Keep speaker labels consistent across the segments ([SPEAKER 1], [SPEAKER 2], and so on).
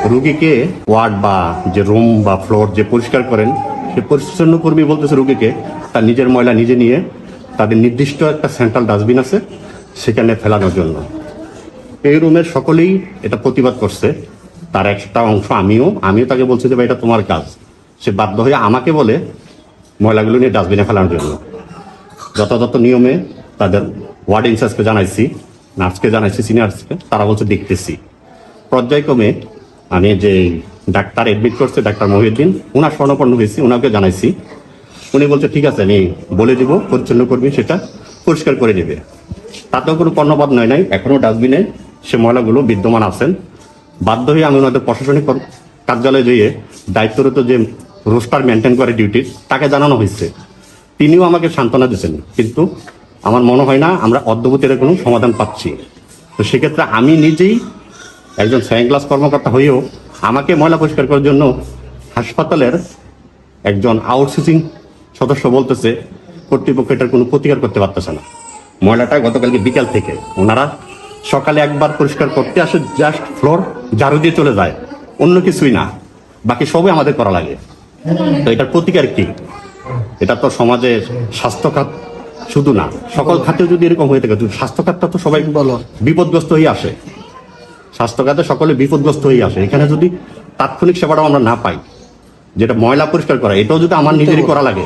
[SPEAKER 1] রুগীকে ওয়ার্ড বা যে রুম বা ফ্লোর যে পরিষ্কার করেন, সে পরিচ্ছন্ন কর্মী বলতেছে রুগীকে তার নিজের ময়লা নিজে নিয়ে তাদের নির্দিষ্ট একটা সেন্ট্রাল ডাস্টবিন আছে সেখানে ফেলানোর জন্য। এই রুমের সকলেই এটা প্রতিবাদ করছে। তার একটা অংশ আমিও তাকে বলছি যে ভাই এটা তোমার কাজ। সে বাধ্য হয়ে আমাকে বলে ময়লাগুলো নিয়ে ডাস্টবিনে ফেলানোর জন্য। যথাযথ নিয়মে তাদের ওয়ার্ড ইনচার্জকে জানাইছি, নার্সকে জানাইছি, সিনিয়রকে, তারা বলছে দেখতেছি। পর্যায়ক্রমে আমি যে ডাক্তার এডমিট করছে, ডাক্তার মহিউদ্দিন, ওনার স্বর্ণপন্ন হয়েছি, ওনাকে জানাইছি। উনি বলছে ঠিক আছে, আমি বলে দিব পরিচ্ছন্ন কর্মী সেটা পরিষ্কার করে নেবে। তাতেও কোনো কর্ণপাত নয় নাই, এখনো ডাস্টবিনে সে ময়লাগুলো বিদ্যমান আছেন। বাধ্য হয়ে আমি ওনাদের প্রশাসনিক কার্যালয়ে যেয়ে দায়িত্বরত যে রোস্টার মেনটেন করে ডিউটির, তাকে জানানো হয়েছে। তিনিও আমাকে সান্ত্বনা দিচ্ছেন, কিন্তু আমার মনে হয় না আমরা অদ্যবতের কোনো সমাধান পাচ্ছি। তো সেক্ষেত্রে আমি নিজেই একজন সেকেন্ড ক্লাস কর্মকর্তা হয়েও আমাকে ময়লা পরিষ্কার করার জন্য হাসপাতালের একজন আউটসোর্সিং সদস্য বলতেছে কর্তৃপক্ষ এটার কোনো প্রতিকার করতে পারতেছে না। ময়লাটা গতকালকে বিকাল থেকে ওনারা সকালে একবার পরিষ্কার করতে আসে, জাস্ট ফ্লোর ঝাড়ু দিয়ে চলে যায়, অন্য কিছুই না, বাকি সবই আমাদের করা লাগে। তো এটার প্রতিকার কি? এটা তো সমাজের স্বাস্থ্য খাত শুধু না, সকল খাতেও যদি এরকম হয়ে থাকে, স্বাস্থ্য খাতটা তো সবাই বিপদগ্রস্ত হয়ে আসে, স্বাস্থ্য খাতে সকলে বিপদগ্রস্ত হয়ে আসে। এখানে যদি তাৎক্ষণিক সেবাটাও আমরা না পাই, যেটা ময়লা পরিষ্কার করা, এটাও যদি আমার নিজেরই করা লাগে,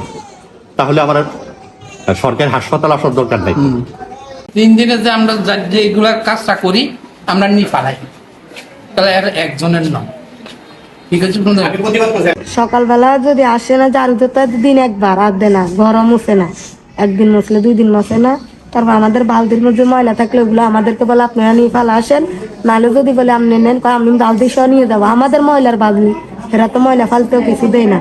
[SPEAKER 1] তাহলে আমার সরকারি হাসপাতাল আসার দরকার নাই।
[SPEAKER 2] 3 দিনে যে আমরা যেগুলা কাজটা করি আমরা নিয়ে পালাই, তাহলে একজনের নয়। ঠিক আছে,
[SPEAKER 3] সকালবেলা যদি আসে না ঝাড়ু দিতে, দিন একবার আর দেয় না, গরম মুছে না, একদিন মুছলে 2 দিন মুছে না। তারপর আমাদের বালতির মধ্যে ময়লা থাকলে ওগুলো আমাদেরকে বলে আপনারা নিয়ে ফেলা আসেন, নাহলে যদি বলে আপনি নেন আমি বালতি সহ নিয়ে যাবো। আমাদের ময়লার বালতি, এরা তো ময়লা ফালতেও কিছু দেয় না।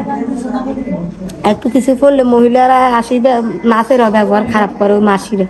[SPEAKER 3] একটু কিছু করলে মহিলারা আসি নাচেরও ব্যবহার খারাপ করে ওই মাসিরা।